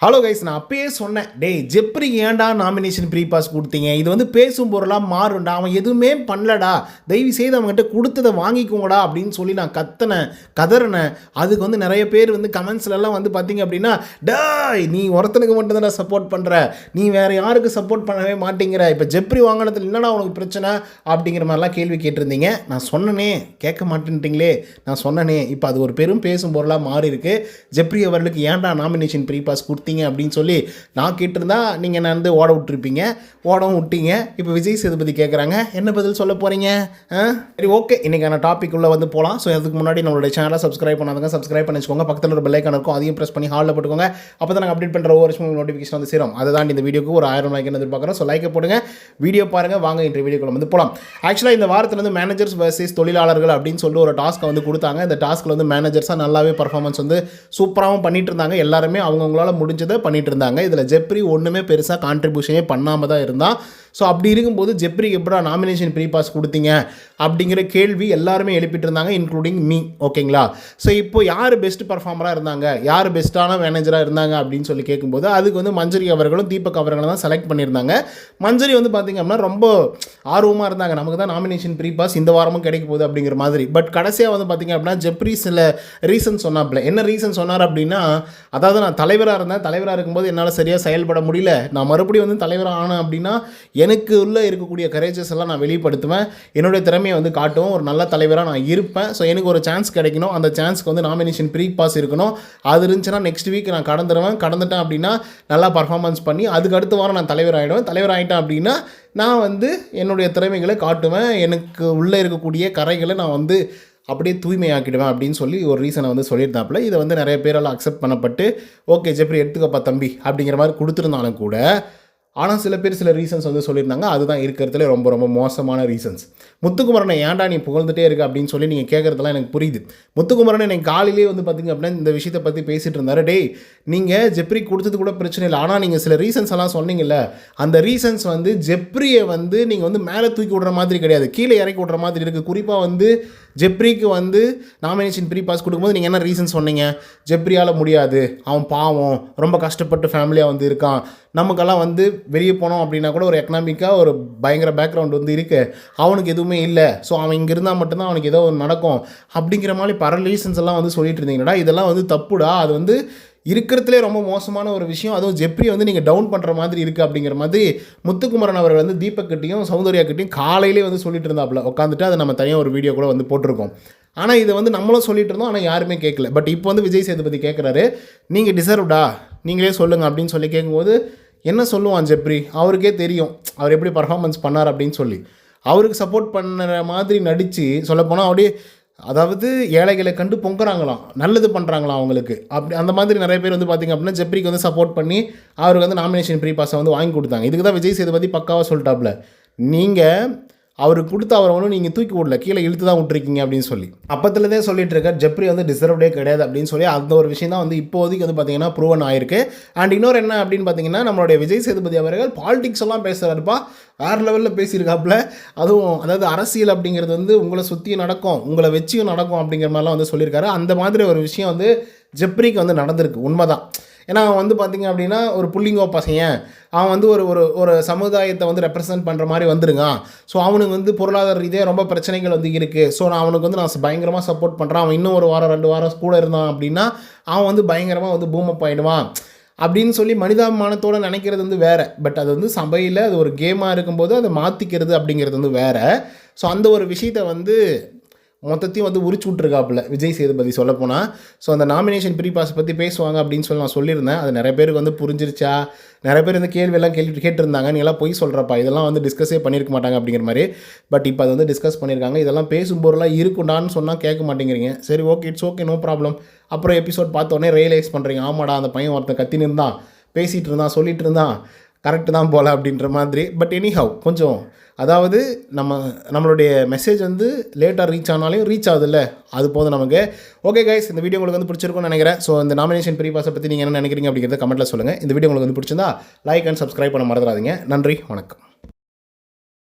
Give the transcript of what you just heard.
Hello guys, நான் அப்பயே சொன்னேன், டேய் ஜெப்ரிக்கு ஏன்டா நாமினேஷன் ப்ரீ பாஸ் கொடுத்தீங்க? இது வந்து பேசும் பொருளாக மாறும்டா, அவன் எதுவுமே பண்ணலடா, தயவு செய்து அவங்ககிட்ட கொடுத்ததை வாங்கிக்கோங்கடா அப்படின்னு சொல்லி நான் கதறினேன். அதுக்கு வந்து நிறைய பேர் வந்து கமெண்ட்ஸ்லாம் வந்து பார்த்தீங்க அப்படின்னா, டாய் நீ ஒருத்தனுக்கு மட்டும் தான் சப்போர்ட் பண்ணுற, நீ வேறு யாருக்கு சப்போர்ட் பண்ணவே மாட்டேங்கிற, இப்போ ஜெப்ரி வாங்கினதுல என்னடா உனக்கு பிரச்சனை அப்படிங்கிற மாதிரிலாம் கேள்வி கேட்டிருந்தீங்க. நான் சொன்னனே, கேட்க மாட்டேன்ட்டிங்களே, நான் சொன்னனே. இப்போ அது ஒரு பெரும் பேசும் பொருளாக மாறி இருக்கு. ஜெப்ரி அவர்களுக்கு ஏன்டா நாமினேஷன் ப்ரீ பாஸ் கொடுத்தீங்க அப்படின்னு சொல்லி நான் கேட்டிருந்தா நீங்கள் என்ன வந்து விட்டுருப்பீங்க, ஓடவும் விட்டீங்க. இப்போ விஜய் சேதுபதி கேட்குறாங்க, என்ன பதில் சொல்ல போகிறீங்க? சரி, ஓகே, இன்றைக்கான டாபிக் உள்ள வந்து போகலாம். ஸோ அதுக்கு முன்னாடி நம்மளுடைய சேனலை சப்ஸ்கிரைப் பண்ணாதவங்க சப்ஸ்கிரைப் பண்ணி வச்சுக்கோங்க. பக்கத்தில் ஒரு பெல் ஐக்கான் இருக்கும், அதையும் ப்ரெஸ் பண்ணி ஹாலில் போட்டுக்கோங்க. அப்போ தான் நாங்கள் அப்டேட் பண்ணுற ஒவ்வொரு விஷயம் நோட்டிஃபிகேஷன் வந்து சேரும். அதை தான் இந்த வீடியோக்கு ஒரு 1000 லைக் எதிர்பார்க்குறோம். ஸோ லைக்கை போடுங்க, வீடியோ பாருங்கள். வாங்க இன்றைய வீடியோக்குள்ள வந்து போகலாம். ஆக்சுவலாக இந்த வாரத்தில் வந்து மேனேஜர்ஸ் வர்சஸ் தொழிலாளர்கள் அப்படின்னு சொல்லி ஒரு டாஸ்க்கை வந்து கொடுத்தாங்க. இந்த டாஸ்க்கில் வந்து மேனேஜர்ஸாக நல்லாவே பர்ஃபார்மன்ஸ் வந்து சூப்பராகவும் பண்ணிட்டு இருந்தாங்க. எல்லாருமே அவங்கவுங்களால முடிஞ்சதை பண்ணிட்டு இருந்தாங்க. இதில் ஜெப்ரி ஒன்றுமே பெருசாக கான்ட்ரிபியூஷனே பண்ணாமல் தான் இருந்தான். ஸோ அப்படி இருக்கும்போது ஜெப்ரிக்கு எப்படா நாமினேஷன் ப்ரீ பாஸ் கொடுத்தீங்க அப்படிங்கிற கேள்வி எல்லாருமே எழுப்பிட்டு இருந்தாங்க, இன்க்ளூடிங் மீ. ஓகேங்களா? ஸோ இப்போ யார் பெஸ்ட் பர்ஃபார்மராக இருந்தாங்க, யார் பெஸ்ட்டான மேனேஜராக இருந்தாங்க அப்படின்னு சொல்லி கேட்கும்போது அதுக்கு வந்து மஞ்சரி அவர்களும் தீபக் அவர்களும் தான் செலக்ட் பண்ணியிருந்தாங்க. மஞ்சரி வந்து பார்த்திங்க அப்படின்னா ரொம்ப ஆர்வமாக இருந்தாங்க, நமக்கு தான் நாமினேஷன் ப்ரீ பாஸ் இந்த வாரமும் கிடைக்க போகுது அப்படிங்கிற மாதிரி. பட் கடைசியாக வந்து பார்த்திங்க அப்படின்னா ஜெப்ரி சில ரீசன் சொன்னாப்ல. என்ன ரீசன் சொன்னார் அப்படின்னா, அதாவது நான் தலைவராக இருந்தேன், தலைவராக இருக்கும்போது என்னால் சரியாக செயல்பட முடியல, நான் மறுபடியும் வந்து தலைவராக ஆனேன் அப்படின்னா எனக்கு உள்ளே இருக்கக்கூடிய கரேஜஸ் எல்லாம் நான் வெளிப்படுத்துவேன், என்னுடைய திறமையை வந்து காட்டுவோம், ஒரு நல்ல தலைவராக நான் இருப்பேன். ஸோ எனக்கு ஒரு சான்ஸ் கிடைக்கணும், அந்த சான்ஸ்க்கு வந்து நாமினேஷன் ப்ரீ பாஸ் இருக்கணும். அது இருந்துச்சுன்னா நெக்ஸ்ட் வீக் நான் கடந்துட்டேன் அப்படின்னா நல்லா பர்ஃபார்மன்ஸ் பண்ணி அதுக்கு அடுத்த வாரம் நான் தலைவர் ஆகிட்டேன் அப்படின்னா நான் வந்து என்னுடைய திறமைகளை காட்டுவேன், எனக்கு உள்ளே இருக்கக்கூடிய கரைகளை நான் வந்து அப்படியே தூய்மையாக்கிடுவேன் அப்படின்னு சொல்லி ஒரு ரீசனை வந்து சொல்லியிருந்தாப்புல. இதை வந்து நிறைய பேரால் அக்செப்ட் பண்ணப்பட்டு ஓகே ஜெப்ரி எடுத்துக்கப்பா தம்பி அப்படிங்கிற மாதிரி கொடுத்துருந்தாலும் கூட, ஆனால் சில பேர் சில ரீசன்ஸ் வந்து சொல்லியிருந்தாங்க. அதுதான் இருக்கிறதுல ரொம்ப ரொம்ப மோசமான ரீசன்ஸ். முத்துக்குமரனை ஏன்டா நீ புகழ்ந்துட்டே இருக்க அப்படின்னு சொல்லி நீங்கள் கேட்குறதுலாம் எனக்கு புரியுது. முத்துக்குமரனை எனக்கு காலையிலே வந்து பார்த்திங்க அப்படின்னா இந்த விஷயத்தை பற்றி பேசிகிட்டு இருந்தார். டேய் நீங்கள் ஜெப்ரி கொடுத்தது கூட பிரச்சனை இல்லை, ஆனால் நீங்கள் சில ரீசன்ஸ் எல்லாம் சொன்னீங்கல்ல, அந்த ரீசன்ஸ் வந்து ஜெப்ரியை வந்து நீங்கள் வந்து மேலே தூக்கி விடுற மாதிரி கிடையாது, கீழே இறக்கி விடுற மாதிரி இருக்குது. குறிப்பாக வந்து ஜெப்ரிக்கு வந்து நாமினேஷன் ப்ரீ பாஸ் கொடுக்கும்போது நீங்கள் என்ன ரீசன் சொன்னீங்க? ஜெப்ரியால் முடியாது, அவன் பாவம், ரொம்ப கஷ்டப்பட்டு ஃபேமிலியாக வந்து இருக்கான், நமக்கெல்லாம் வந்து வெளியே போனோம் அப்படின்னா கூட ஒரு எக்கனாமிக்காக ஒரு பயங்கர பேக்ரவுண்ட் வந்து இருக்குது, அவனுக்கு எதுவுமே இல்லை, ஸோ அவன் இங்கே இருந்தால் மட்டும்தான் அவனுக்கு ஏதோ ஒன்று நடக்கும் அப்படிங்கிற மாதிரி பல ரீசன்ஸ் எல்லாம் வந்து சொல்லிட்டு இருந்தீங்கடா. இதெல்லாம் வந்து தப்புடா, அது வந்து இருக்கிறதுலே ரொம்ப மோசமான ஒரு விஷயம். அதுவும் ஜெப்ரி வந்து நீங்கள் டவுன் பண்ணுற மாதிரி இருக்குது அப்படிங்கிற மாதிரி முத்துக்குமரன் அவர்கள் வந்து தீபக்கிட்டையும் சௌந்தர்யாக்கிட்டையும் காலையிலே வந்து சொல்லிட்டு இருந்தாப்புல உட்காந்துட்டு. அதை நம்ம தனியாக ஒரு வீடியோ கூட வந்து போட்டிருக்கோம். ஆனால் இதை வந்து நம்மளும் சொல்லிட்டு இருந்தோம், ஆனால் யாருமே கேட்கல. பட் இப்போ வந்து விஜய் சேதுபதி கேட்குறாரு, நீங்கள் டிசர்வ்டா, நீங்களே சொல்லுங்கள் அப்படின்னு சொல்லி கேட்கும்போது என்ன சொல்லுவான் ஜெப்ரி? அவருக்கே தெரியும் அவர் எப்படி பர்ஃபார்மன்ஸ் பண்ணார் அப்படின்னு சொல்லி. அவருக்கு சப்போர்ட் பண்ணுற மாதிரி நடித்து சொல்லப்போனால் அப்படியே, அதாவது ஏழைகளை கண்டு பொங்குறாங்களாம், நல்லது பண்ணுறாங்களாம் அவங்களுக்கு. அப்படி அந்த மாதிரி நிறைய பேர் வந்து பார்த்திங்க அப்படின்னா ஜெப்ரிக்கு வந்து சப்போர்ட் பண்ணி அவருக்கு வந்து நாமினேஷன் ப்ரீ பாஸை வந்து வாங்கி கொடுத்தாங்க. இதுக்கு தான் விஜய் சேதுபதி பக்காவாக சொல்லிட்டாப்புல, நீங்கள் அவருக்கு கொடுத்த அவரை ஒன்றும் நீங்கள் தூக்கி விடல, கீழே இழுத்து தான் விட்டுருக்கீங்க அப்படின்னு சொல்லி. அப்பத்துலேருந்தே சொல்லிட்டு இருக்கார் ஜெப்ரி வந்து டிசர்வ்டே கிடையாது அப்படின்னு சொல்லி. அந்த ஒரு விஷயம் தான் வந்து இப்போதைக்கு வந்து பார்த்திங்கன்னா ப்ரூவன் ஆயிருக்கு. அண்ட் இன்னொரு என்ன அப்படின்னு பார்த்தீங்கன்னா, நம்மளுடைய விஜய் சேதுபதி அவர்கள் பாலிடிக்ஸ் எல்லாம் பேசுகிறாருப்பா, வேறு லெவலில் பேசியிருக்காப்புல. அதுவும் அதாவது அரசியல் அப்படிங்கிறது வந்து உங்களை சுற்றியும் நடக்கும், உங்களை வச்சியும் நடக்கும் அப்படிங்கிற மாதிரிலாம் வந்து சொல்லியிருக்காரு. அந்த மாதிரி ஒரு விஷயம் வந்து ஜெப்ரிக்கு வந்து நடந்திருக்கு, உண்மைதான். ஏன்னா அவன் வந்து பார்த்திங்க அப்படின்னா ஒரு புள்ளிங்கோ பசையன், அவன் வந்து ஒரு சமுதாயத்தை வந்து ரெப்ரசன்ட் பண்ணுற மாதிரி வந்துருங்க. ஸோ அவனுக்கு வந்து பொருளாதார ரீதியாக ரொம்ப பிரச்சனைகள் வந்து இருக்குது. ஸோ அவனுக்கு வந்து நான் பயங்கரமாக சப்போர்ட் பண்ணுறான். அவன் இன்னும் ஒரு வாரம் 2 வாரம் கூட இருந்தான் அப்படின்னா அவன் வந்து பயங்கரமாக வந்து பூமப் ஆகிடுவான் அப்படின்னு சொல்லி மனிதாபிமானத்தோடு நினைக்கிறது வந்து வேறு. பட் அது வந்து சபையில் அது ஒரு கேமாக இருக்கும்போது அதை மாற்றிக்கிறது அப்படிங்கிறது வந்து வேறு. ஸோ அந்த ஒரு விஷயத்தை வந்து மொத்தத்தையும் வந்து உரிச்சு விட்ருக்காப்புல விஜய் சேதுபதி சொல்லப்போனால். ஸோ அந்த நாமினேஷன் ப்ரீ பாஸ் பற்றி பேசுவாங்க அப்படின்னு சொல்லி நான் சொல்லியிருந்தேன். அது நிறைய பேருக்கு வந்து புரிஞ்சிருச்சா, நிறைய பேர் இந்த கேள்வியெல்லாம் கேட்டிருந்தாங்க, நீ எல்லாம் பொய் சொல்கிறப்பா, இதெல்லாம் வந்து டிஸ்கஸே பண்ணியிருக்க மாட்டாங்க அப்படிங்கிற மாதிரி. பட் இப்போ அது வந்து டிஸ்கஸ் பண்ணியிருக்காங்க. இதெல்லாம் பேசும்போதெல்லாம் இருக்குண்டான்னு சொன்னால் கேட்க மாட்டேங்கிறீங்க. சரி, okay, it's okay, no problem. அப்புறம் எபிசோட் பார்த்தோன்னே ரியலைஸ் பண்ணுறீங்க, ஆமாடா அந்த பையன் ஒருத்தன் கத்தின்னு இருந்தான், பேசிகிட்டு இருந்தான், சொல்லிட்டு இருந்தான், கரெக்டு தான் போல் அப்படின்ற மாதிரி. பட் எனிஹவ் கொஞ்சம் அதாவது நம்மளுடைய மெசேஜ் வந்து லேட்டாக ரீச் ஆனாலையும் ரீச் ஆகுதுல்ல, அது போதும் நமக்கு. ஓகே கைஸ், இந்த வீடியோ உங்களுக்கு வந்து பிடிச்சிருக்கும்னு நினைக்கிறேன். ஸோ இந்த நாமினேஷன் ப்ரீ பாஸை பற்றி நீங்கள் என்ன நினைக்கிறீங்க அப்படிங்கிறத கமெண்ட்டில் சொல்லுங்கள். இந்த வீடியோ உங்களுக்கு வந்து பிடிச்சிருந்தா லைக் அண்ட் சப்ஸ்கிரைப் பண்ண மறந்துடாதீங்க. நன்றி, வணக்கம்.